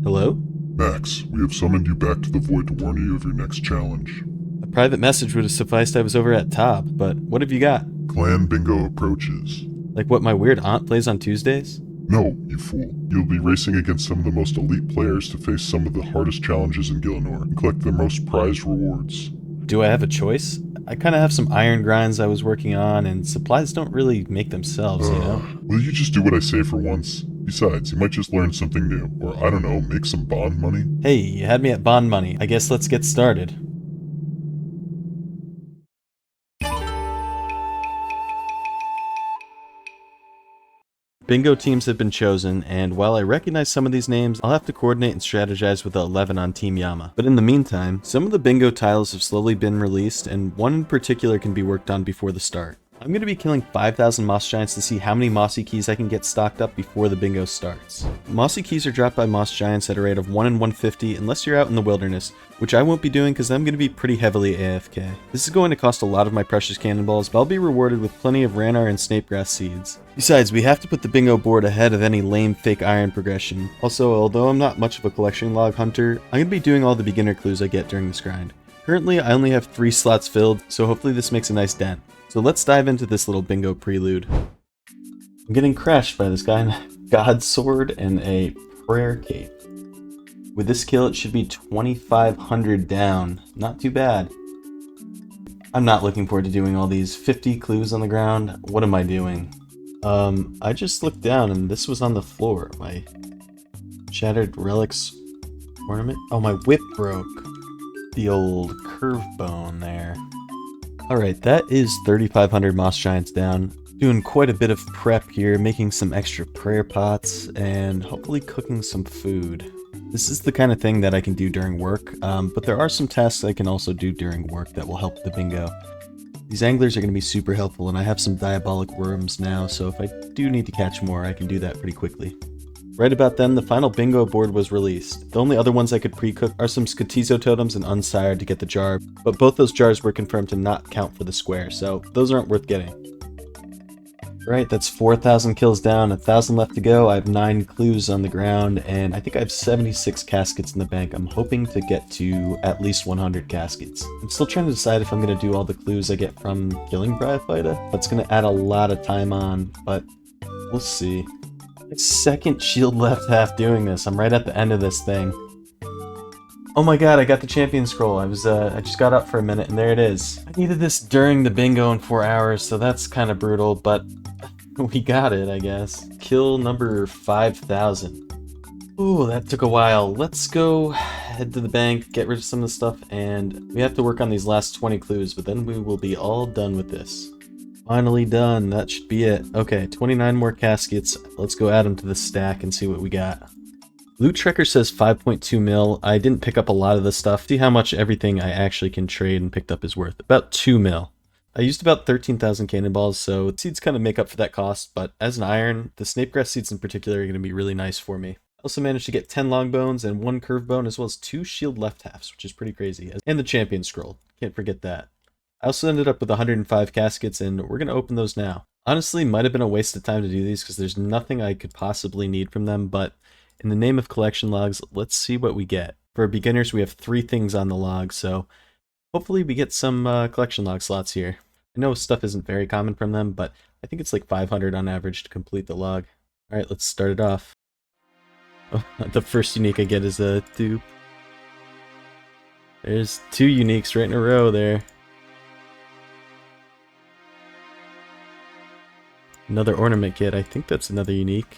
Hello? Max, we have summoned you back to the Void to warn you of your next challenge. A private message would have sufficed. I was over at Top, but what have you got? Clan Bingo approaches. Like what my weird aunt plays on Tuesdays? No, you fool. You'll be racing against some of the most elite players to face some of the hardest challenges in Gielinor and collect the most prized rewards. Do I have a choice? I kind of have some iron grinds I was working on, and supplies don't really make themselves, you know? Will you just do what I say for once? Besides, you might just learn something new, or I don't know, make some bond money? Hey, you had me at bond money. I guess let's get started. Bingo teams have been chosen, and while I recognize some of these names, I'll have to coordinate and strategize with the 11 on Team Yama. But in the meantime, some of the bingo tiles have slowly been released, and one in particular can be worked on before the start. I'm going to be killing 5,000 Moss Giants to see how many Mossy Keys I can get stocked up before the bingo starts. Mossy Keys are dropped by Moss Giants at a rate of 1 in 150 unless you're out in the wilderness, which I won't be doing because I'm going to be pretty heavily AFK. This is going to cost a lot of my precious cannonballs, but I'll be rewarded with plenty of Ranar and Snapegrass seeds. Besides, we have to put the bingo board ahead of any lame fake iron progression. Also, although I'm not much of a collection log hunter, I'm going to be doing all the beginner clues I get during this grind. Currently, I only have 3 slots filled, so hopefully this makes a nice dent. So let's dive into this little bingo prelude. I'm getting crashed by this guy in a God Sword and a Prayer Cape. With this kill, it should be 2,500 down. Not too bad. I'm not looking forward to doing all these 50 clues on the ground. What am I doing? I just looked down and this was on the floor. My Shattered Relics ornament? Oh, my whip broke. The old curve bone there. Alright, that is 3,500 Moss Giants down. Doing quite a bit of prep here, making some extra prayer pots, and hopefully cooking some food. This is the kind of thing that I can do during work, but there are some tasks I can also do during work that will help the bingo. These anglers are going to be super helpful, and I have some diabolic worms now, so if I do need to catch more, I can do that pretty quickly. Right about then, the final bingo board was released. The only other ones I could pre-cook are some Skotizo totems and Unsired to get the jar, but both those jars were confirmed to not count for the square, so those aren't worth getting. Right, that's 4,000 kills down, 1,000 left to go. I have 9 clues on the ground, and I think I have 76 caskets in the bank. I'm hoping to get to at least 100 caskets. I'm still trying to decide if I'm going to do all the clues I get from killing Bryophyta. That's going to add a lot of time on, but we'll see. Second shield left half doing this. I'm right at the end of this thing. Oh my god, I got the champion scroll. I just got up for a minute and there it is. I needed this during the bingo in 4 hours, so that's kind of brutal, but we got it, I guess. Kill number 5,000. Ooh, that took a while. Let's go head to the bank, get rid of some of the stuff, and we have to work on these last 20 clues, but then we will be all done with this. Finally done. That should be it. Okay, 29 more caskets. Let's go add them to the stack and see what we got. Loot Tracker says 5.2 mil. I didn't pick up a lot of the stuff. See how much everything I actually can trade and picked up is worth. About 2 mil. I used about 13,000 cannonballs, so seeds kind of make up for that cost, but as an iron, the Snapegrass seeds in particular are going to be really nice for me. I also managed to get 10 long bones and 1 curve bone, as well as 2 shield left halves, which is pretty crazy. And the champion scroll. Can't forget that. I also ended up with 105 caskets, and we're going to open those now. Honestly, might have been a waste of time to do these because there's nothing I could possibly need from them, but in the name of collection logs, let's see what we get. For beginners, we have 3 things on the log, so hopefully we get some collection log slots here. I know stuff isn't very common from them, but I think it's like 500 on average to complete the log. Alright, let's start it off. Oh, the first unique I get is a dupe. There's 2 uniques right in a row there. Another ornament kit, I think that's another unique.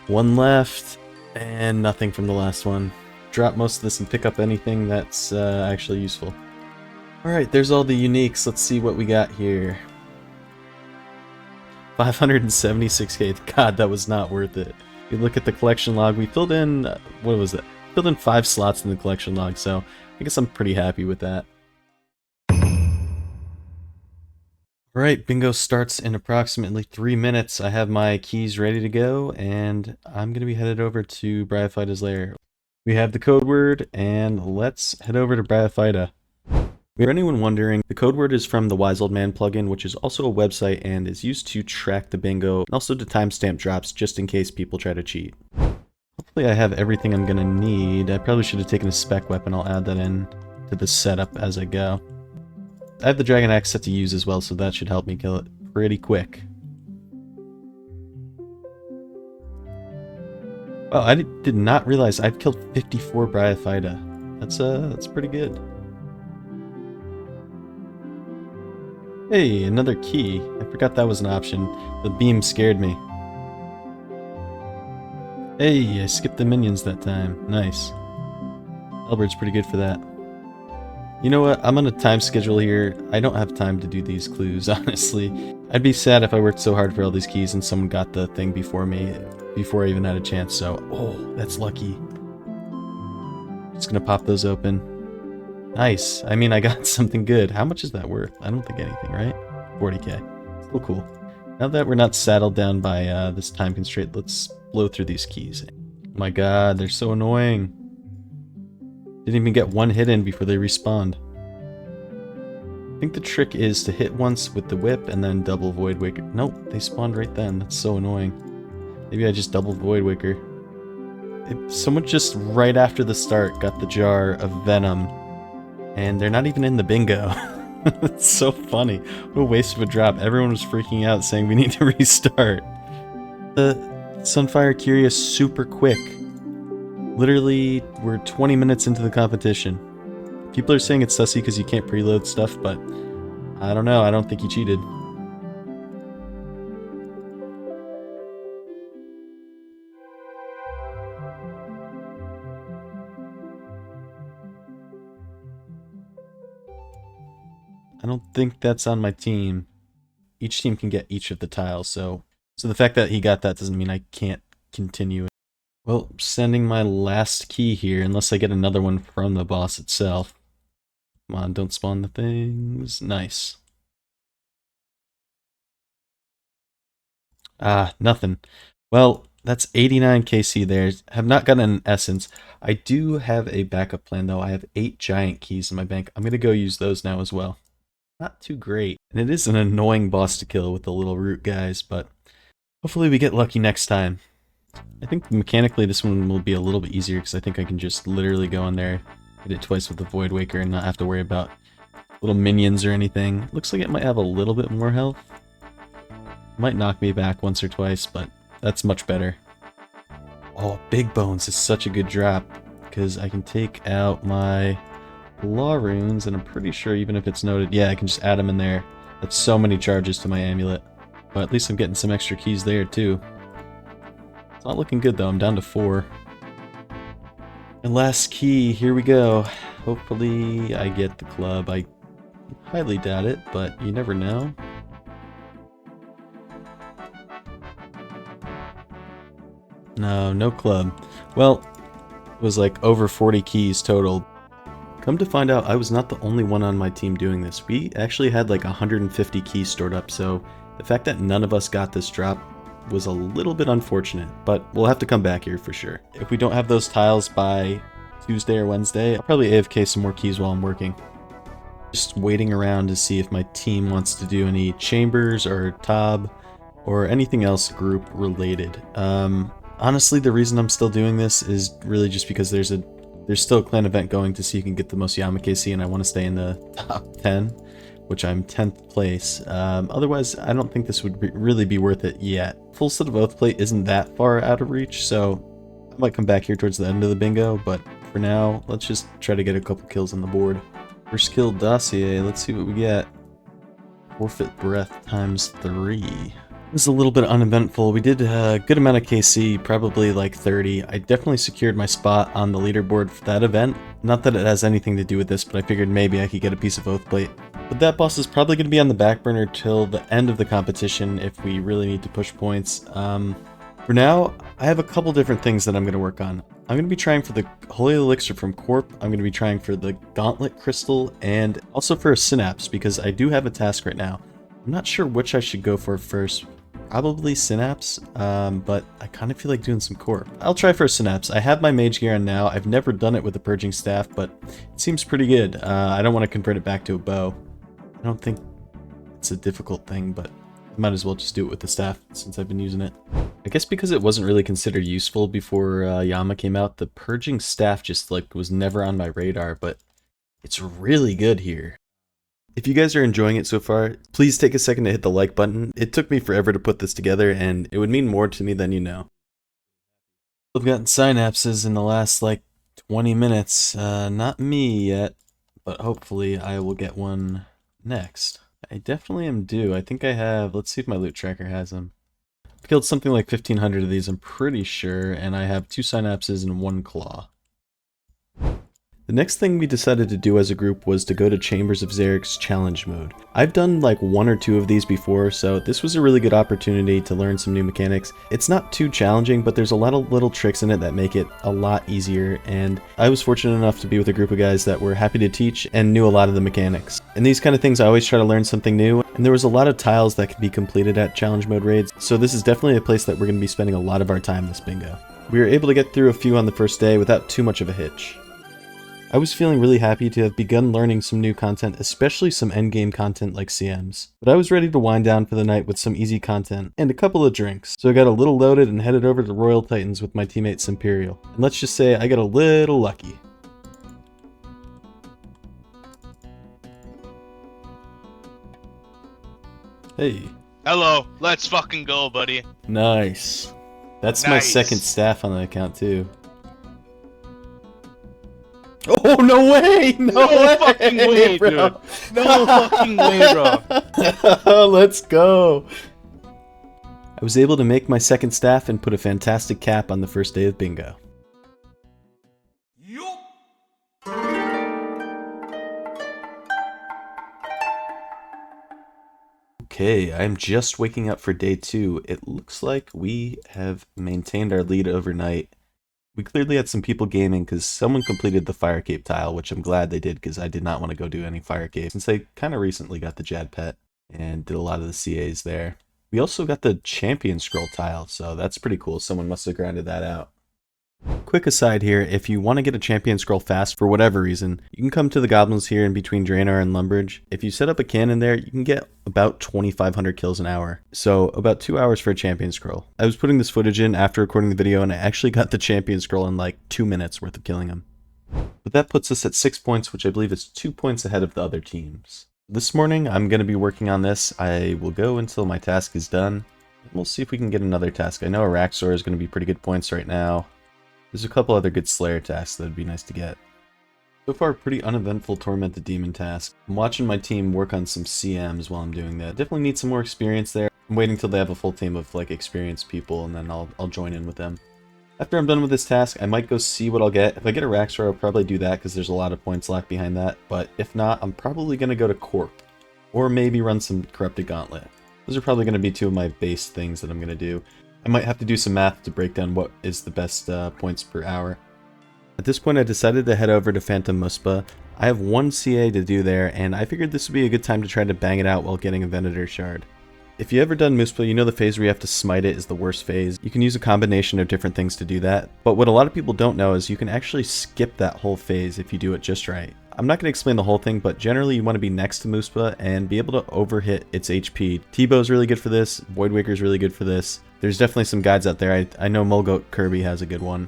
One left, and nothing from the last one. Drop most of this and pick up anything that's actually useful. Alright, there's all the uniques. Let's see what we got here. 576k. God, that was not worth it. If you look at the collection log, we filled in, what was it? Filled in 5 slots in the collection log, so I guess I'm pretty happy with that. Alright, bingo starts in approximately 3 minutes. I have my keys ready to go, and I'm going to be headed over to Bryophyta's lair. We have the code word, and let's head over to Bryophyta. For anyone wondering, the code word is from the Wise Old Man plugin, which is also a website and is used to track the bingo, and also to timestamp drops just in case people try to cheat. Hopefully I have everything I'm gonna need. I probably should have taken a spec weapon. I'll add that in to the setup as I go. I have the Dragon Axe set to use as well, so that should help me kill it pretty quick. Wow, I did not realize I've killed 54 Bryophyta. That's pretty good. Hey, another key. I forgot that was an option. The beam scared me. Hey, I skipped the minions that time. Nice. Albert's pretty good for that. You know what? I'm on a time schedule here. I don't have time to do these clues, honestly. I'd be sad if I worked so hard for all these keys and someone got the thing before me, before I even had a chance, so... Oh, that's lucky. Just gonna pop those open. Nice. I mean, I got something good. How much is that worth? I don't think anything, right? 40k. Still cool. Now that we're not saddled down by this time constraint, let's blow through these keys. Oh my god, they're so annoying. Didn't even get one hit in before they respawned. I think the trick is to hit once with the whip and then double Void Wicker. Nope, they spawned right then. That's so annoying. Maybe I just double Void Wicker. Someone just right after the start got the jar of Venom, and they're not even in the bingo. It's so funny. What a waste of a drop. Everyone was freaking out saying we need to restart. The Sunfire Curie is super quick. Literally, we're 20 minutes into the competition. People are saying it's sussy because you can't preload stuff, but I don't know. I don't think you cheated. I don't think that's on my team. Each team can get each of the tiles, so the fact that he got that doesn't mean I can't continue. Well, sending my last key here, unless I get another one from the boss itself. Come on, don't spawn the things. Nice. Ah, nothing. Well, that's 89 KC there. Have not gotten an essence. I do have a backup plan, though. I have 8 giant keys in my bank. I'm going to go use those now as well. Not too great. And it is an annoying boss to kill with the little root guys, but hopefully we get lucky next time. I think mechanically this one will be a little bit easier because I think I can just literally go in there, hit it twice with the Void Waker and not have to worry about little minions or anything. Looks like it might have a little bit more health. Might knock me back once or twice, but that's much better. Oh, Big Bones is such a good drop because I can take out my Law Runes, and I'm pretty sure even if it's noted, yeah, I can just add them in there. That's so many charges to my amulet. But at least I'm getting some extra keys there too. It's not looking good though, I'm down to 4. And last key, here we go. Hopefully I get the club. I highly doubt it, but you never know. No, no club. Well, it was like over 40 keys total. Come to find out, I was not the only one on my team doing this. We actually had like 150 keys stored up, so the fact that none of us got this drop was a little bit unfortunate, but we'll have to come back here for sure. If we don't have those tiles by Tuesday or Wednesday, I'll probably AFK some more keys while I'm working. Just waiting around to see if my team wants to do any chambers or TOB or anything else group related. Honestly, the reason I'm still doing this is really just because there's still a clan event going to see who can get the most Yamakasi, and I want to stay in the top 10, which I'm 10th place. Otherwise, I don't think this would really be worth it yet. Full set of Oathplate isn't that far out of reach, so I might come back here towards the end of the bingo, but for now, let's just try to get a couple kills on the board. First kill dossier, let's see what we get. Forfeit breath times 3. It was a little bit uneventful. We did a good amount of KC, probably like 30. I definitely secured my spot on the leaderboard for that event. Not that it has anything to do with this, but I figured maybe I could get a piece of Oathplate. But that boss is probably going to be on the back burner till the end of the competition if we really need to push points. For now, I have a couple different things that I'm going to work on. I'm going to be trying for the Holy Elixir from Corp, I'm going to be trying for the Gauntlet Crystal, and also for a Synapse, because I do have a task right now. I'm not sure which I should go for first. probably Synapse, but I kind of feel like doing some Corp. I'll try for Synapse. I have my mage gear on now. I've never done it with the purging staff, but it seems pretty good. I don't want to convert it back to a bow. I don't think it's a difficult thing, but I might as well just do it with the staff since I've been using it. I guess because it wasn't really considered useful before Yama came out, the purging staff just like was never on my radar, but it's really good here. If you guys are enjoying it so far, please take a second to hit the like button. It took me forever to put this together, and it would mean more to me than you know. I've gotten synapses in the last like 20 minutes. Not me yet, but hopefully I will get one next. I definitely am due. I think I have, let's see if my loot tracker has them. I've killed something like 1,500 of these, I'm pretty sure, and I have 2 synapses and 1 claw. The next thing we decided to do as a group was to go to Chambers of Xeric's challenge mode. I've done like 1 or 2 of these before, so this was a really good opportunity to learn some new mechanics. It's not too challenging, but there's a lot of little tricks in it that make it a lot easier, and I was fortunate enough to be with a group of guys that were happy to teach and knew a lot of the mechanics. And these kind of things, I always try to learn something new, and there was a lot of tiles that could be completed at challenge mode raids, so this is definitely a place that we're going to be spending a lot of our time this bingo. We were able to get through a few on the first day without too much of a hitch. I was feeling really happy to have begun learning some new content, especially some endgame content like CMs. But I was ready to wind down for the night with some easy content and a couple of drinks. So I got a little loaded and headed over to Royal Titans with my teammate Simperial. And let's just say I got a little lucky. Hey. Hello, let's fucking go, buddy. Nice. That's my second staff on the account too. Oh, no way! No way, fucking way, bro. dude. No fucking way, bro. Let's go. I was able to make my second staff and put a fantastic cap on the first day of bingo. Okay, I'm just waking up for day 2. It looks like we have maintained our lead overnight. We clearly had some people gaming because someone completed the Fire Cape tile, which I'm glad they did because I did not want to go do any Fire Cape since I kind of recently got the Jad Pet and did a lot of the CAs there. We also got the Champion Scroll tile, so that's pretty cool. Someone must have grinded that out. Quick aside here, if you want to get a Champion Scroll fast for whatever reason, you can come to the Goblins here in between Draenor and Lumbridge. If you set up a cannon there, you can get about 2,500 kills an hour. So about 2 hours for a Champion Scroll. I was putting this footage in after recording the video and I actually got the Champion Scroll in like 2 minutes worth of killing him. But that puts us at 6 points, which I believe is 2 points ahead of the other teams. This morning, I'm going to be working on this. I will go until my task is done. We'll see if we can get another task. I know Araxor is going to be pretty good points right now. There's a couple other good Slayer tasks that would be nice to get. So far, pretty uneventful Tormented Demon task. I'm watching my team work on some CMs while I'm doing that. Definitely need some more experience there. I'm waiting till they have a full team of like experienced people and then I'll join in with them. After I'm done with this task, I might go see what I'll get. If I get a Raxor, I'll probably do that because there's a lot of points locked behind that. But if not, I'm probably going to go to Corp. Or maybe run some Corrupted Gauntlet. Those are probably going to be 2 of my base things that I'm going to do. I might have to do some math to break down what is the best points per hour. At this point I decided to head over to Phantom Muspa. I have 1 CA to do there, and I figured this would be a good time to try to bang it out while getting a Venator Shard. If you ever done Muspa, you know the phase where you have to smite it is the worst phase. You can use a combination of different things to do that, but what a lot of people don't know is you can actually skip that whole phase if you do it just right. I'm not going to explain the whole thing, but generally you want to be next to Muspa and be able to overhit its HP. T-Bow's really good for this, Voidwaker's really good for this. There's definitely some guides out there. I know Mulgoat Kirby has a good one.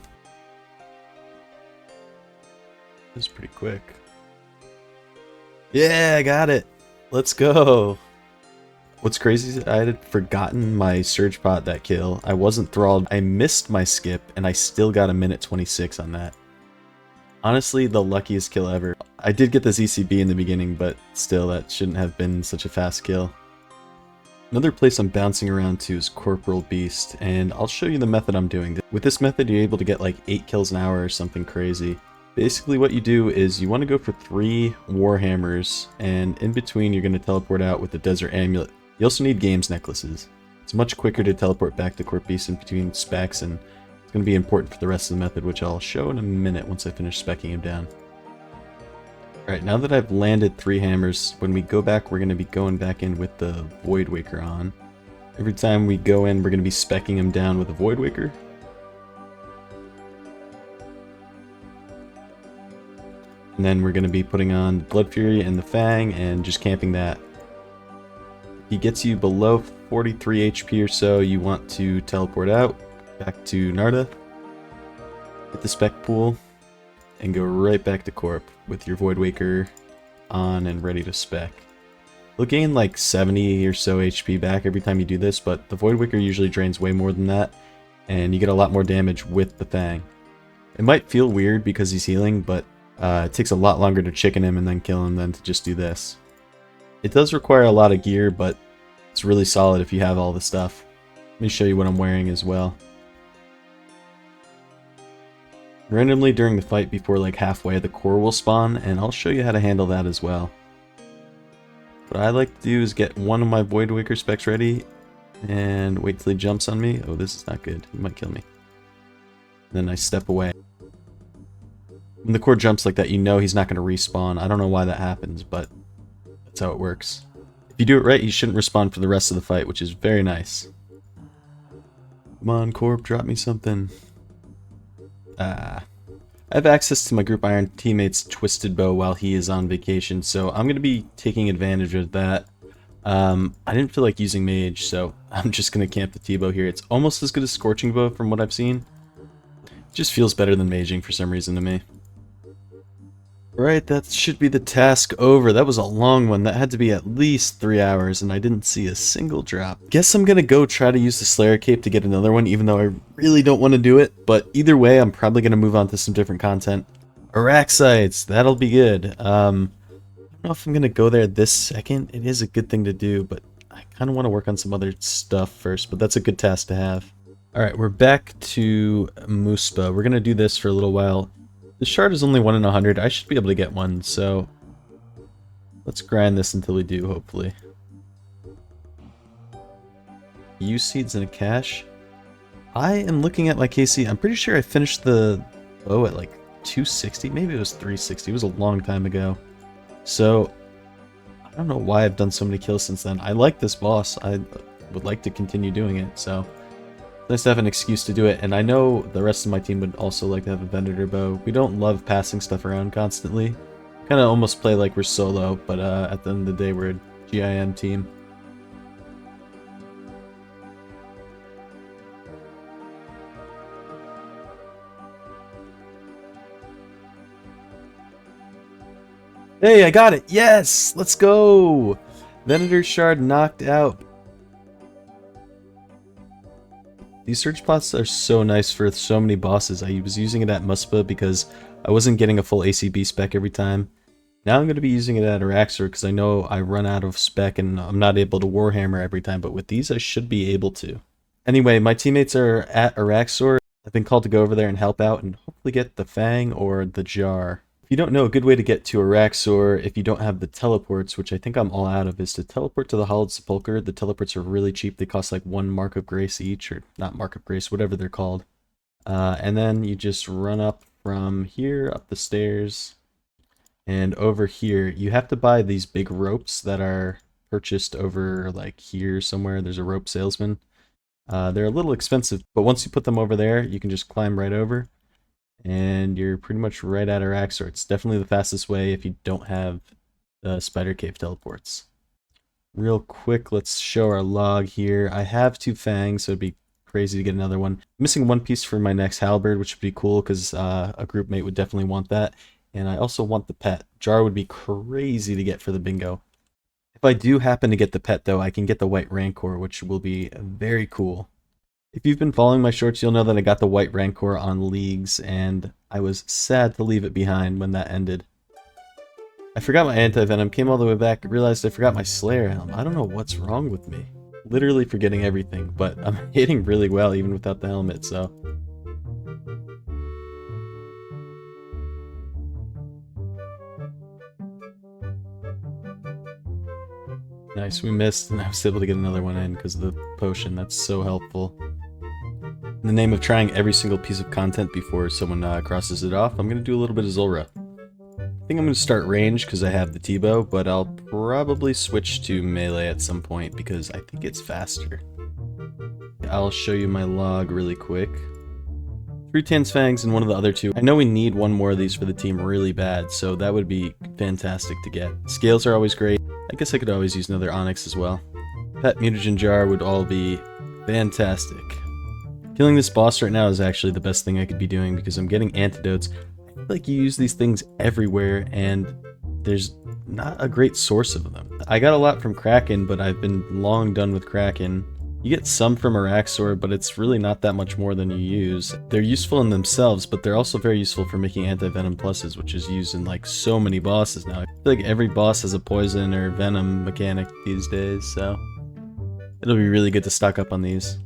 This is pretty quick. Yeah, I got it! Let's go! What's crazy is I had forgotten my Surge Pot that kill. I wasn't thralled. I missed my skip, and I still got a minute 26 on that. Honestly, the luckiest kill ever. I did get the ZCB in the beginning, but still, that shouldn't have been such a fast kill. Another place I'm bouncing around to is Corporal Beast, and I'll show you the method I'm doing. With this method, you're able to get like 8 kills an hour or something crazy. Basically what you do is you want to go for 3 Warhammers, and in between you're going to teleport out with the Desert Amulet. You also need Games Necklaces. It's much quicker to teleport back to Corp Beast in between specs, and it's going to be important for the rest of the method, which I'll show in a minute once I finish speccing him down. Alright, now that I've landed 3 hammers, when we go back, we're going to be going back in with the Voidwaker on. Every time we go in, we're going to be speccing him down with a Void Waker. And then we're going to be putting on Blood Fury and the Fang and just camping that. If he gets you below 43 HP or so, you want to teleport out, back to Narda, hit the spec pool, and go right back to Corp with your Void Waker on and ready to spec. You'll gain like 70 or so HP back every time you do this, but the Void Waker usually drains way more than that, and you get a lot more damage with the Fang. It might feel weird because he's healing, but it takes a lot longer to chicken him and then kill him than to just do this. It does require a lot of gear, but it's really solid if you have all the stuff. Let me show you what I'm wearing as well. Randomly during the fight before like halfway, the core will spawn, and I'll show you how to handle that as well. What I like to do is get one of my Void Waker specs ready and wait till he jumps on me. Oh, this is not good. He might kill me. Then I step away. When the core jumps like that, you know he's not going to respawn. I don't know why that happens, but that's how it works. If you do it right, he shouldn't respawn for the rest of the fight, which is very nice. Come on, Corp, drop me something. I have access to my Group Iron teammate's Twisted Bow while he is on vacation, so I'm going to be taking advantage of that. I didn't feel like using Mage, so I'm just going to camp the T-Bow here. It's almost as good as Scorching Bow from what I've sing. It just feels better than Maging for some reason to me. Right, that should be the task over. That was a long one. That had to be at least 3 hours, and I didn't see a single drop. Guess I'm gonna go try to use the Slayer Cape to get another one, even though I really don't want to do it. But either way, I'm probably gonna move on to some different content. Araxites, that'll be good. I don't know if I'm gonna go there this second. It is a good thing to do, but I kind of want to work on some other stuff first, but that's a good task to have. Alright, we're back to Muspa. We're gonna do this for a little while. The shard is only 1 in 100. I should be able to get one, so let's grind this until we do, hopefully. Use seeds and a cache. I am looking at my KC. I'm pretty sure I finished the bow at like 260. Maybe it was 360. It was a long time ago. So I don't know why I've done so many kills since then. I like this boss. I would like to continue doing it, so it's nice to have an excuse to do it, and I know the rest of my team would also like to have a Venator bow. We don't love passing stuff around constantly. Kind of almost play like we're solo, but at the end of the day, we're a GIM team. Hey, I got it! Yes! Let's go! Venator shard knocked out. These search plots are so nice for so many bosses. I was using it at Muspa because I wasn't getting a full ACB spec every time. Now I'm going to be using it at Araxor because I know I run out of spec and I'm not able to Warhammer every time, but with these I should be able to. Anyway, my teammates are at Araxor. I've been called to go over there and help out and hopefully get the Fang or the Jar. If you don't know, a good way to get to Araxor if you don't have the teleports, which I think I'm all out of, is to teleport to the Hollowed Sepulchre. The teleports are really cheap. They cost like 1 Mark of Grace each, or not Mark of Grace, whatever they're called. And then you just run up from here, up the stairs, and over here. You have to buy these big ropes that are purchased over like here somewhere. There's a rope salesman. They're a little expensive, but once you put them over there, you can just climb right over. And you're pretty much right at Araxor. It's definitely the fastest way if you don't have the Spider Cave teleports. Real quick, let's show our log here. I have 2 fangs, so it'd be crazy to get another one. I'm missing 1 piece for my next halberd, which would be cool because a group mate would definitely want that. And I also want the pet. Jar would be crazy to get for the bingo. If I do happen to get the pet, though, I can get the White Rancor, which will be very cool. If you've been following my shorts, you'll know that I got the White Rancor on Leagues, and I was sad to leave it behind when that ended. I forgot my anti-venom, came all the way back, realized I forgot my Slayer helm. I don't know what's wrong with me. Literally forgetting everything, but I'm hitting really well even without the helmet, so... Nice, we missed, and I was able to get another one in because of the potion. That's so helpful. In the name of trying every single piece of content before someone crosses it off, I'm going to do a little bit of Zulrah. I think I'm going to start range because I have the T-Bow, but I'll probably switch to melee at some point because I think it's faster. I'll show you my log really quick. 3 Tan's Fangs and one of the other 2. I know we need one more of these for the team really bad, so that would be fantastic to get. Scales are always great. I guess I could always use another Onyx as well. Pet Mutagen Jar would all be fantastic. Killing this boss right now is actually the best thing I could be doing because I'm getting antidotes. I feel like you use these things everywhere and there's not a great source of them. I got a lot from Kraken, but I've been long done with Kraken. You get some from Araxor, but it's really not that much more than you use. They're useful in themselves, but they're also very useful for making anti-venom pluses, which is used in like so many bosses now. I feel like every boss has a poison or venom mechanic these days, so it'll be really good to stock up on these.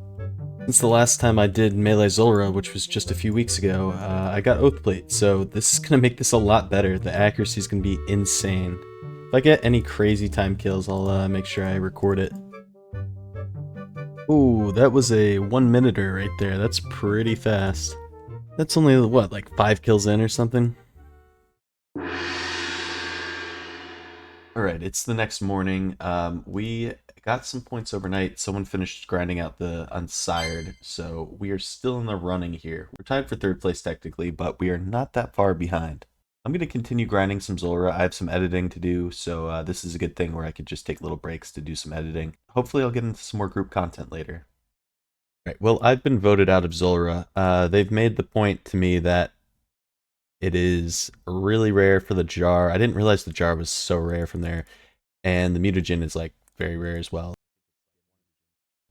Since the last time I did Melee Zulrah, which was just a few weeks ago, I got Oathplate, so this is gonna make this a lot better. The accuracy is gonna be insane. If I get any crazy time kills, I'll make sure I record it. Ooh, that was a 1-minuter right there. That's pretty fast. That's only, what, like 5 kills in or something? Alright, it's the next morning. We got some points overnight. Someone finished grinding out the Unsired, so we are still in the running here. We're tied for 3rd place technically, but we are not that far behind. I'm going to continue grinding some Zulrah. I have some editing to do, so this is a good thing where I could just take little breaks to do some editing. Hopefully I'll get into some more group content later. Right, well, I've been voted out of Zulrah. They've made the point to me that it is really rare for the jar. I didn't realize the jar was so rare from there, and the mutagen is like very rare as well.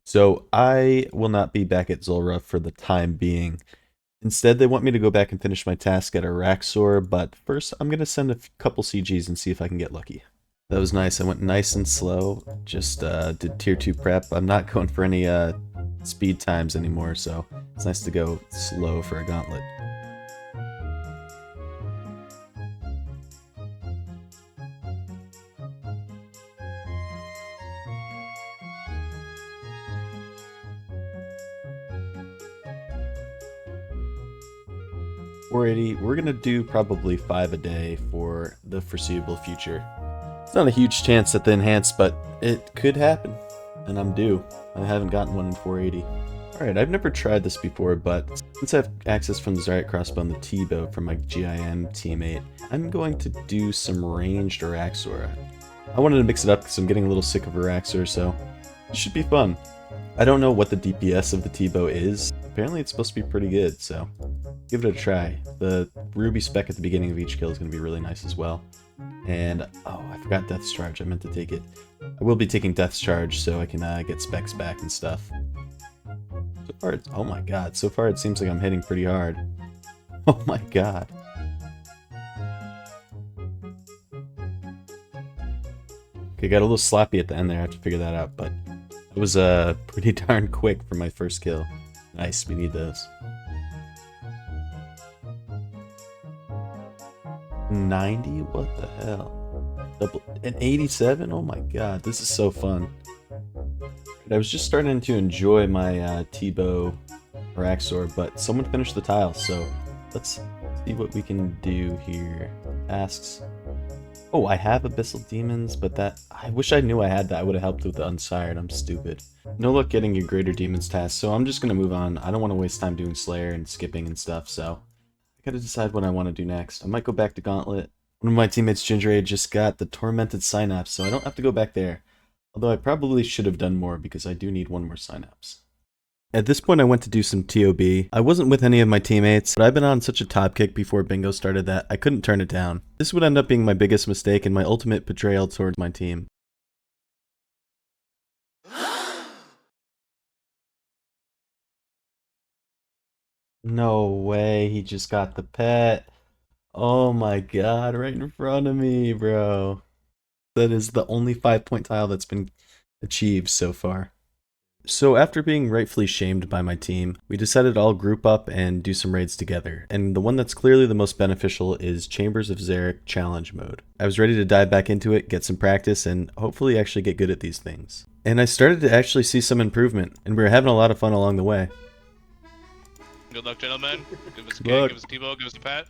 So I will not be back at Zulrah for the time being. Instead, they want me to go back and finish my task at Araxor, but first I'm going to send a couple CGs and see if I can get lucky. That was nice. I went nice and slow, just did tier 2 prep. I'm not going for any speed times anymore, so it's nice to go slow for a gauntlet. We're gonna do probably 5 a day for the foreseeable future. It's not a huge chance at the enhanced, but it could happen, and I'm due. I haven't gotten one in 480. Alright, I've never tried this before, but since I have access from the Zaryak crossbow and the T-bow from my GIM teammate, I'm going to do some ranged Araxor. I wanted to mix it up because I'm getting a little sick of Araxor, so it should be fun. I don't know what the DPS of the T-bow is. Apparently it's supposed to be pretty good, so give it a try. The ruby spec at the beginning of each kill is going to be really nice as well. And, oh, I forgot Death's Charge. I meant to take it. I will be taking Death's Charge so I can get specs back and stuff. So far, it's, oh my god, so far it seems like I'm hitting pretty hard. Oh my god. Okay, got a little sloppy at the end there. I have to figure that out, but it was pretty darn quick for my first kill. Nice, we need those. 90? What the hell? An 87? Oh my god, this is so fun. I was just starting to enjoy my T-bow Araxor, but someone finished the tile, so let's see what we can do here. Asks. Oh, I have Abyssal Demons, but that... I wish I knew I had that. I would have helped with the Unsired. I'm stupid. No luck getting your Greater Demons task, so I'm just going to move on. I don't want to waste time doing Slayer and skipping and stuff, so... I gotta decide what I want to do next. I might go back to Gauntlet. One of my teammates, Ginger, just got the Tormented Synapse, so I don't have to go back there. Although I probably should have done more, because I do need one more Synapse. At this point I went to do some TOB. I wasn't with any of my teammates, but I've been on such a top kick before bingo started that I couldn't turn it down. This would end up being my biggest mistake and my ultimate betrayal towards my team. No way, he just got the pet. Oh my god, right in front of me, bro. That is the only 5-point tile that's been achieved so far. So after being rightfully shamed by my team, we decided to all group up and do some raids together. And the one that's clearly the most beneficial is Chambers of Zaryak Challenge Mode. I was ready to dive back into it, get some practice, and hopefully actually get good at these things. And I started to actually see some improvement, and we were having a lot of fun along the way. Good luck, gentlemen. Give us a Good kick, luck. give us a T-bow, give us a pat.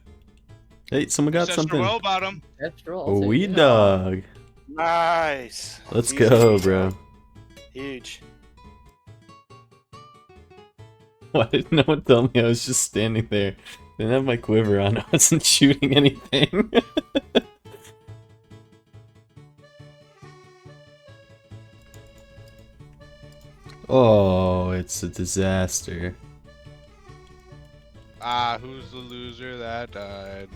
Hey, someone got something. Row about him. Oh, we dog. Nice. Let's Easy go, peasy. bro. Huge. Why did no one tell me I was just standing there? Didn't have my quiver on. I wasn't shooting anything. Oh, it's a disaster. Ah, who's the loser that died?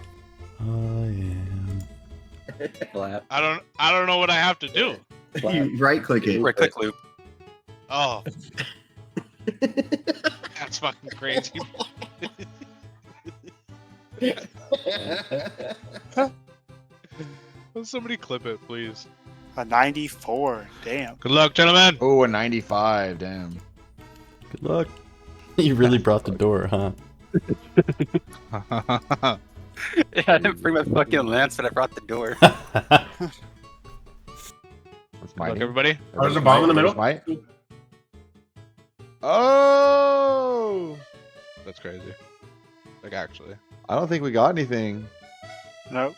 I am. Flap. I don't know what I have to do. Flap. Right click it. Right click loop. Oh. That's fucking crazy. Will somebody clip it, please? A 94. Damn. Good luck, gentlemen. Oh, a 95. Damn. Good luck. You really brought the door, huh? Yeah, I didn't bring my fucking lance, but I brought the door. Good That's luck, mine. everybody. Oh, there's a bomb in the middle? Might. Oh! That's crazy. Like, actually. I don't think we got anything. Nope.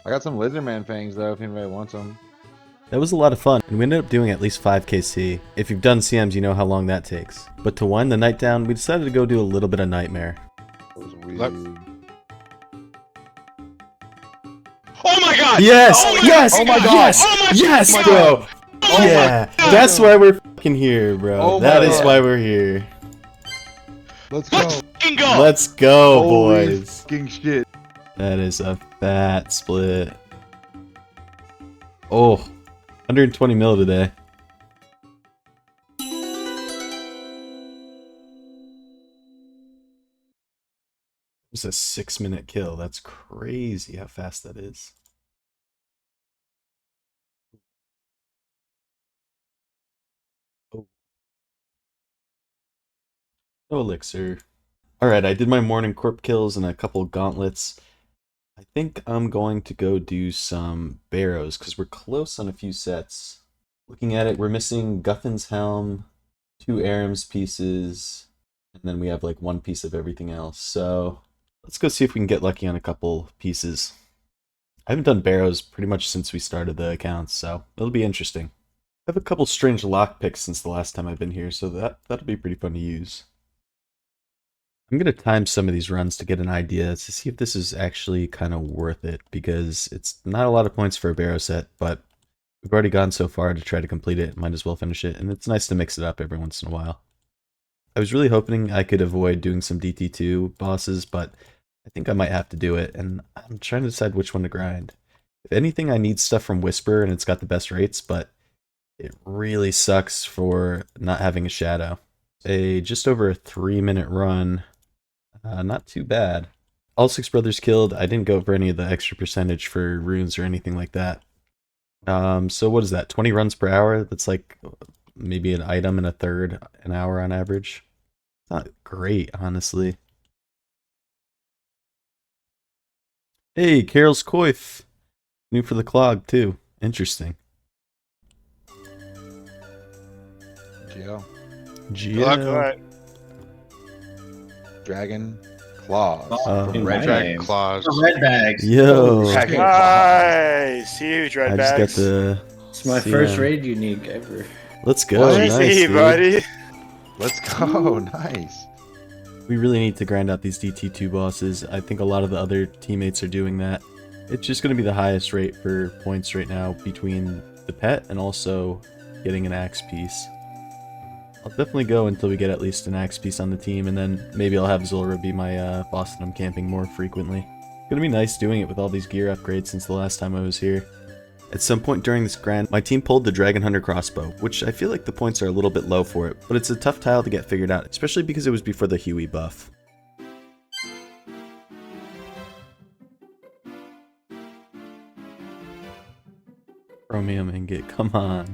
I got some Lizardman fangs though, if anybody wants them. That was a lot of fun, and we ended up doing at least 5 KC. If you've done CMs, you know how long that takes. But to wind the night down, we decided to go do a little bit of Nightmare. That was weird. Look. Oh my god! Yes! Oh my Yes! god! Oh my god! Yes! Oh my Yes, god! bro! Oh my Yeah! god! That's why we're fucking here, bro. Oh That my is god. why we're here. Let's go. Let's fucking go! Let's go, Holy boys. fucking shit. That is a fat split. Oh, 120 mil today. It was a 6-minute kill. That's crazy how fast that is. Oh. No elixir. Alright, I did my morning corp kills and a couple gauntlets. I think I'm going to go do some barrows because we're close on a few sets. Looking at it, we're missing Guthin's helm, 2 Aram's pieces, and then we have like 1 piece of everything else. So let's go see if we can get lucky on a couple pieces. I haven't done barrows pretty much since we started the accounts, so it'll be interesting. I have a couple strange lockpicks since the last time I've been here, so that'll be pretty fun to use. I'm going to time some of these runs to get an idea to see if this is actually kind of worth it, because it's not a lot of points for a barrow set, but we've already gone so far to try to complete it, might as well finish it, and it's nice to mix it up every once in a while. I was really hoping I could avoid doing some DT2 bosses, but I think I might have to do it, and I'm trying to decide which one to grind. If anything, I need stuff from Whisper, and it's got the best rates, but it really sucks for not having a shadow. Just over a 3-minute run. Not too bad. All 6 brothers killed. I didn't go for any of the extra percentage for runes or anything like that. So what is that? 20 runs per hour? That's like maybe an item and a third an hour on average. Not great, honestly. Hey, Carol's Coif. New for the clog, too. Interesting. Geo. Good luck. Geo. Alright. Dragon Claws. In red Dragon bags. claws. Red bags. Yo. Dragon Claws. Nice. Huge red I just got bags. the... It's my CM. first raid unique ever. Let's go. What? Nice, GG, dude. buddy. Let's go. Nice. We really need to grind out these DT2 bosses. I think a lot of the other teammates are doing that. It's just going to be the highest rate for points right now between the pet and also getting an axe piece. I'll definitely go until we get at least an axe piece on the team, and then maybe I'll have Zulra be my boss that I'm camping more frequently. It's going to be nice doing it with all these gear upgrades since the last time I was here. At some point during this grind, my team pulled the Dragon Hunter crossbow, which I feel like the points are a little bit low for it, but it's a tough tile to get figured out, especially because it was before the Huey buff. Chromium ingot, come on.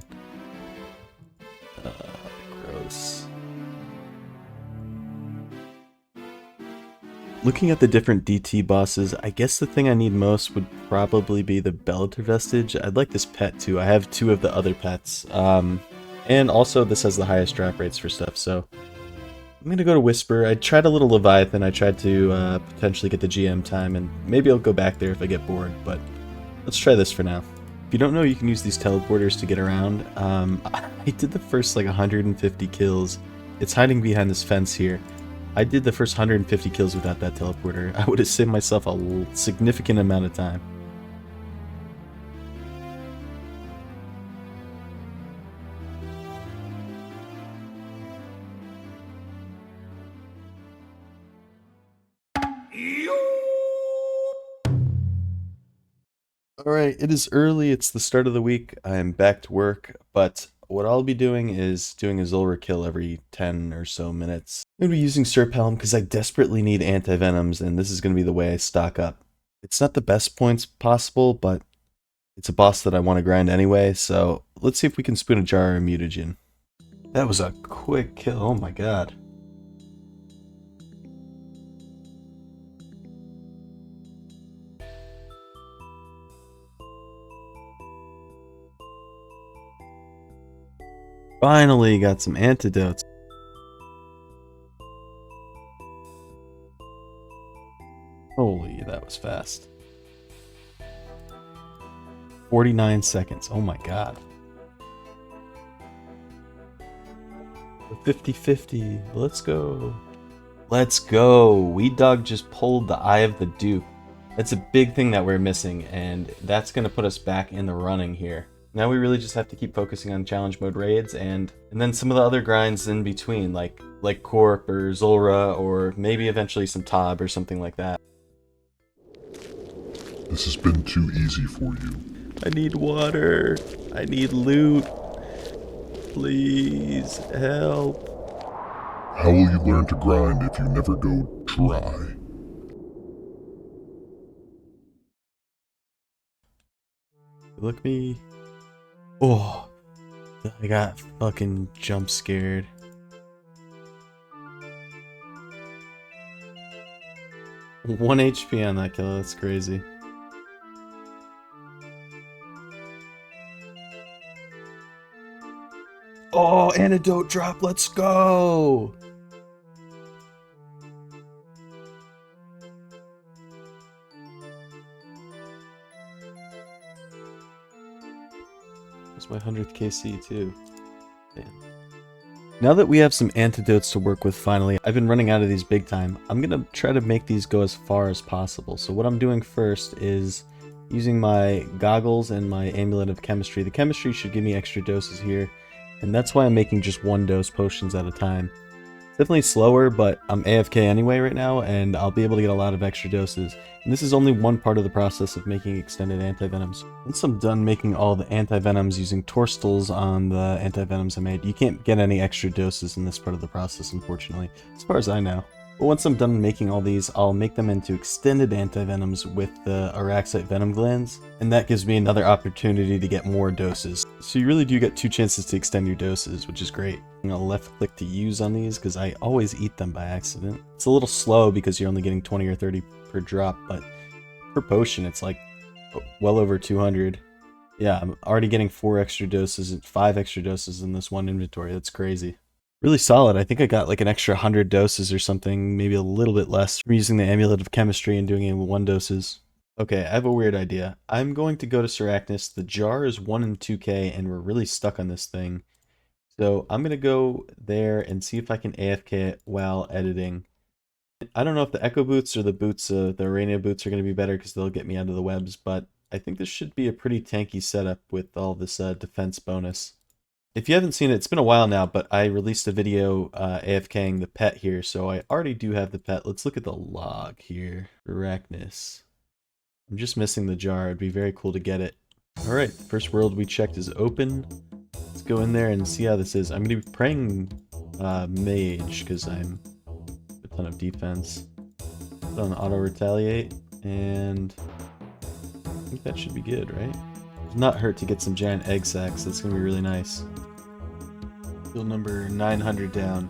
Gross. Looking at the different DT bosses, I guess the thing I need most would probably be the Bellator Vestige. I'd like this pet too. I have 2 of the other pets. And also this has the highest drop rates for stuff, so I'm gonna go to Whisper. I tried a little Leviathan. I tried to potentially get the GM time, and maybe I'll go back there if I get bored, but let's try this for now. If you don't know, you can use these teleporters to get around. I did the first like 150 kills. It's hiding behind this fence here. I did the first 150 kills without that teleporter. I would have saved myself a significant amount of time. Alright, it is early, it's the start of the week, I am back to work, but what I'll be doing is doing a Zulrah kill every 10 or so minutes. I'm going to be using Serpelm because I desperately need anti-venoms, and this is going to be the way I stock up. It's not the best points possible, but it's a boss that I want to grind anyway, so let's see if we can spoon a jar or mutagen. That was a quick kill, oh my god. Finally got some antidotes. Holy, that was fast. 49 seconds. Oh my god. 50-50. Let's go. Let's go. Weed Dog just pulled the Eye of the Duke. That's a big thing that we're missing, and that's going to put us back in the running here. Now we really just have to keep focusing on challenge mode raids and then some of the other grinds in between, like Corp or Zulrah, or maybe eventually some Tob or something like that. This has been too easy for you. I need water. I need loot. Please help. How will you learn to grind if you never go try? Look me. Oh, I got fucking jump scared. One HP on that kill, that's crazy. Oh, antidote drop, let's go! That's my 100th KC too. Damn. Now that we have some antidotes to work with finally, I've been running out of these big time. I'm gonna try to make these go as far as possible. So what I'm doing first is using my goggles and my amulet of chemistry. The chemistry should give me extra doses here, and that's why I'm making just 1 dose potions at a time. It's definitely slower, but I'm AFK anyway right now, and I'll be able to get a lot of extra doses. And this is only one part of the process of making extended anti-venoms. Once I'm done making all the anti-venoms using Torstals on the anti-venoms I made, you can't get any extra doses in this part of the process, unfortunately, as far as I know. But once I'm done making all these, I'll make them into extended anti-venoms with the Araxite venom glands, and that gives me another opportunity to get more doses. So you really do get 2 chances to extend your doses, which is great. I'm gonna left click to use on these because I always eat them by accident. It's a little slow because you're only getting 20 or 30 per drop, but per potion it's like well over 200. Yeah, I'm already getting 4 extra doses and 5 extra doses in this one inventory. That's crazy. Really solid. I think I got like an extra 100 doses or something, maybe a little bit less, from using the Amulet of Chemistry and doing it in 1 doses. Okay, I have a weird idea. I'm going to go to Seracnus. The jar is 1 and 2k, and we're really stuck on this thing. So I'm going to go there and see if I can AFK it while editing. I don't know if the Echo Boots or the boots, the Arania Boots are going to be better because they'll get me out of the webs, but I think this should be a pretty tanky setup with all this defense bonus. If you haven't seen it, it's been a while now, but I released a video AFKing the pet here, so I already do have the pet. Let's look at the log here. Arachnus. I'm just missing the jar. It'd be very cool to get it. Alright, first world we checked is open. Let's go in there and see how this is. I'm going to be praying mage, because I'm a ton of defense. Put on auto retaliate, and I think that should be good, right? It'd not hurt to get some giant egg sacs. That's going to be really nice. Kill number 900 down.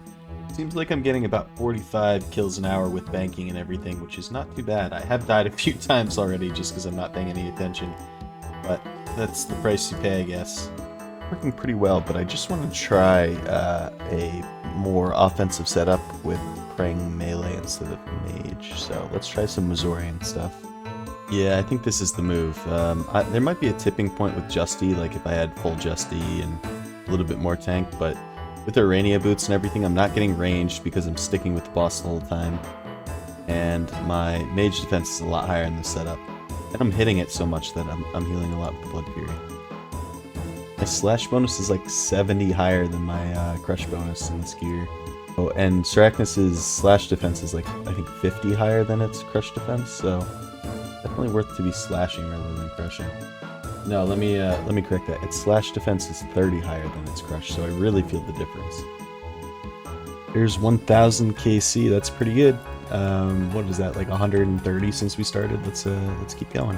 Seems like I'm getting about 45 kills an hour with banking and everything, which is not too bad. I have died a few times already just because I'm not paying any attention. But that's the price you pay, I guess. Working pretty well, but I just want to try a more offensive setup with praying melee instead of mage. So let's try some Mazorian stuff. Yeah, I think this is the move. There might be a tipping point with Justy, like if I had full Justy and a little bit more tank, but With Urania boots and everything, I'm not getting ranged because I'm sticking with the boss the whole time. And my mage defense is a lot higher in this setup. And I'm hitting it so much that I'm healing a lot with Blood Fury. My slash bonus is like 70 higher than my crush bonus in this gear. Oh, and Sarachnis's slash defense is like, I think 50 higher than its crush defense, so definitely worth to be slashing rather than crushing. No, let me correct that. Its slash defense is 30 higher than its crush, so I really feel the difference. Here's 1000 KC, that's pretty good. What is that, like 130 since we started? Let's keep going.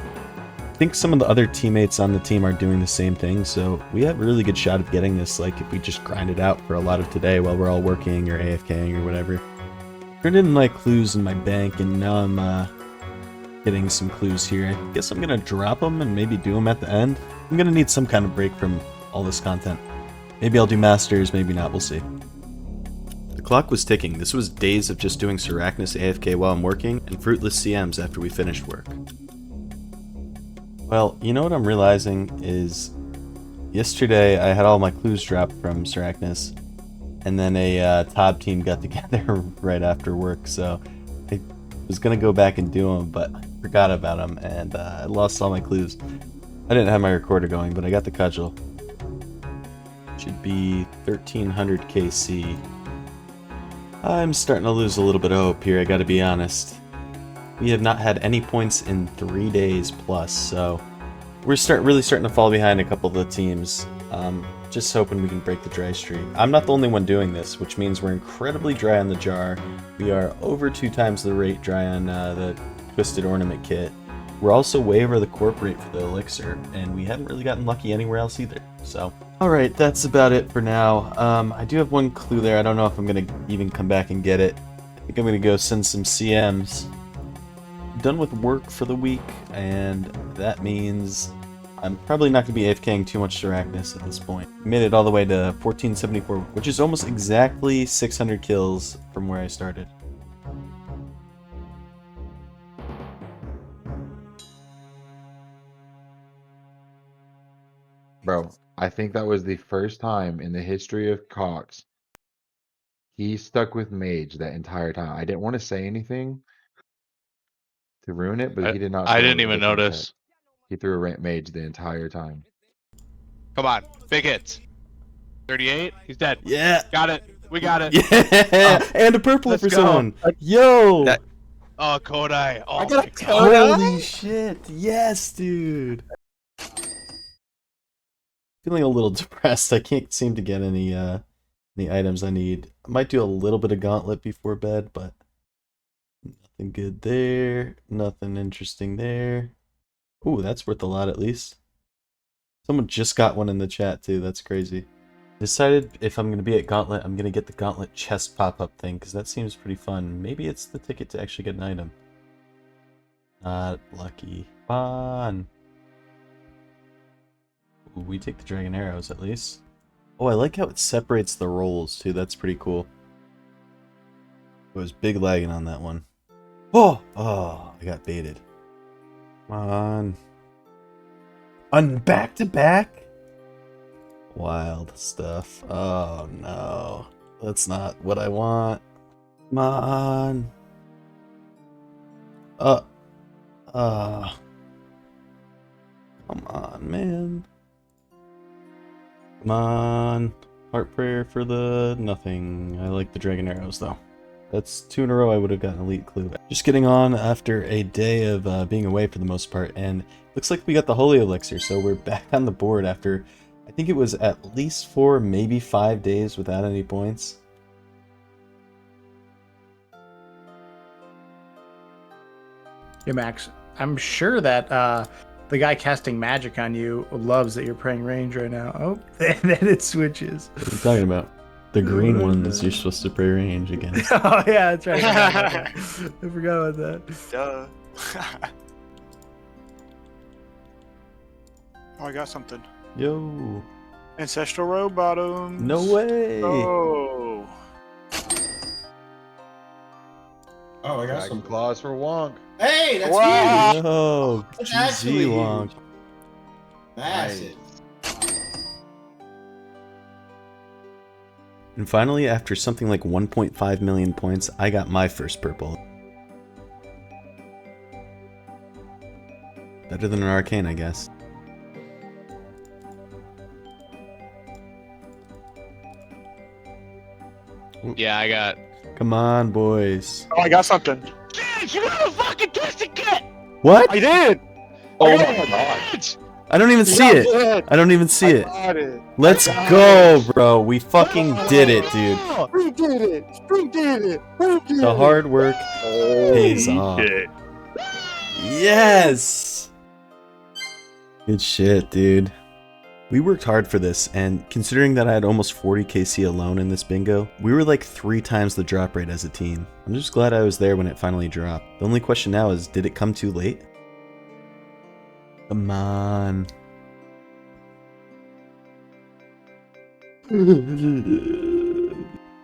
I think some of the other teammates on the team are doing the same thing, so we have a really good shot of getting this, like, if we just grind it out for a lot of today while we're all working or AFKing or whatever. Turned in my clues in my bank, and now I'm, getting some clues here. I guess I'm gonna drop them and maybe do them at the end. I'm gonna need some kind of break from all this content. Maybe I'll do Masters, maybe not, we'll see. The clock was ticking. This was days of just doing Sarachnis AFK while I'm working, and fruitless CMs after we finished work. Well, you know what I'm realizing is, yesterday I had all my clues dropped from Sarachnis, and then a TOB team got together right after work, so I was gonna go back and do them, but I forgot about them, and I lost all my clues. I didn't have my recorder going, but I got the cudgel. Should be 1300 KC. I'm starting to lose a little bit of hope here, I gotta be honest. We have not had any points in 3 days plus, so we're really starting to fall behind a couple of the teams. Just hoping we can break the dry streak. I'm not the only one doing this, which means we're incredibly dry on the jar. We are over 2 times the rate dry on the Twisted Ornament kit. We're also way over the corp rate for the elixir, and we haven't really gotten lucky anywhere else either. So, alright, that's about it for now. I do have one clue there. I don't know if I'm going to even come back and get it. I think I'm going to go send some CMs. Done with work for the week, and that means I'm probably not going to be AFKing too much Sarachnis at this point. Made it all the way to 1474, which is almost exactly 600 kills from where I started. Bro, I think that was the first time in the history of Cox he stuck with Mage that entire time. I didn't want to say anything to ruin it, but he did not I throw didn't a even different tech. notice. He threw a rant Mage the entire time. Come on, big hits. 38. He's dead. Yeah! Got it. We got it. Yeah! And a purple Let's for go. someone! Yo! That- Oh, Kodai. Oh, I got a my God. Kodai? Holy shit! Yes, dude! Feeling a little depressed. I can't seem to get any items I need. I might do a little bit of gauntlet before bed, but nothing good there. Nothing interesting there. Ooh, that's worth a lot at least. Someone just got one in the chat too. That's crazy. Decided if I'm going to be at Gauntlet, I'm going to get the Gauntlet chest pop-up thing, because that seems pretty fun. Maybe it's the ticket to actually get an item. Not lucky. Fun. Ooh, we take the dragon arrows at least. Oh, I like how it separates the rolls too. That's pretty cool. It was big lagging on that one. Oh! Oh, I got baited. Come on. On back-to-back? Wild stuff. Oh no. That's not what I want. Come on. Come on, man. Come on. Heart prayer for the nothing. I like the dragon arrows though. That's 2 in a row I would have gotten elite clue. Just getting on after a day of being away for the most part, and looks like we got the holy elixir, so we're back on the board after I think it was at least 4, maybe 5 days without any points. Yeah, Max, I'm sure that the guy casting magic on you loves that you're praying range right now. Oh, and then it switches. What are you talking about? The green ones you're supposed to pray range against. Oh, yeah, that's right. I forgot about that. Duh. Oh, I got something. Yo. Ancestral row bottoms. No way. Oh. Oh, I got Dragon some. claws for Wonk. Hey, that's Wow. huge. Yo. That's GG actually Wonk. huge. Massive. And finally, after something like 1.5 million points, I got my first purple. Better than an arcane, I guess. Yeah, I got. Come on, boys. Oh, I got something. Yes, you got a fucking twisted kit! What? I did! Oh I my got god. it! I don't even see it. Good. I don't even see it. Got it. Let's got go, bro. We fucking did it, dude. We did it! We did it! We did The it! hard work pays off. Shit. Yes! Good shit, dude. We worked hard for this, and considering that I had almost 40 KC alone in this bingo, we were like 3 times the drop rate as a team. I'm just glad I was there when it finally dropped. The only question now is, did it come too late? Come on.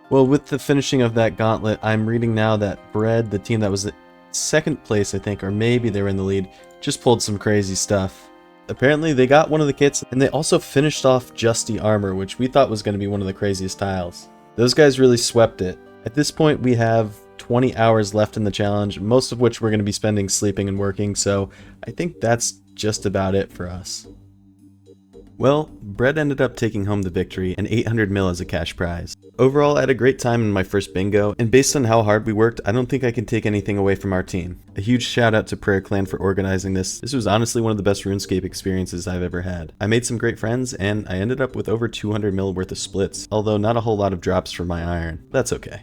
Well, with the finishing of that gauntlet, I'm reading now that Bread, the team that was in second place, I think, or maybe they were in the lead, just pulled some crazy stuff. Apparently, they got one of the kits, and they also finished off Justy Armor, which we thought was going to be one of the craziest tiles. Those guys really swept it. At this point, we have 20 hours left in the challenge, most of which we're going to be spending sleeping and working, so I think that's just about it for us. Well, Brett ended up taking home the victory and 800 mil as a cash prize. Overall, I had a great time in my first bingo, and based on how hard we worked, I don't think I can take anything away from our team. A huge shout out to Prayer Clan for organizing this. This was honestly one of the best RuneScape experiences I've ever had. I made some great friends, and I ended up with over 200 mil worth of splits, although not a whole lot of drops for my iron. That's okay.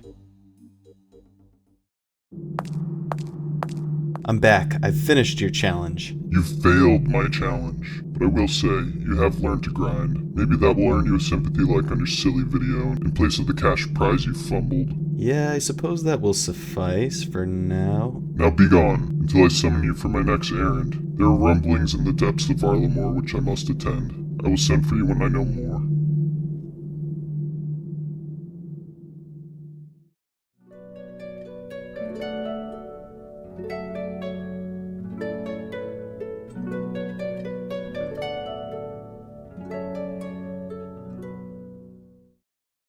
I'm back. I've finished your challenge. You failed my challenge, but I will say, you have learned to grind. Maybe that will earn you a sympathy like on your silly video in place of the cash prize you fumbled. Yeah, I suppose that will suffice for now. Now be gone, until I summon you for my next errand. There are rumblings in the depths of Arlamore which I must attend. I will send for you when I know more.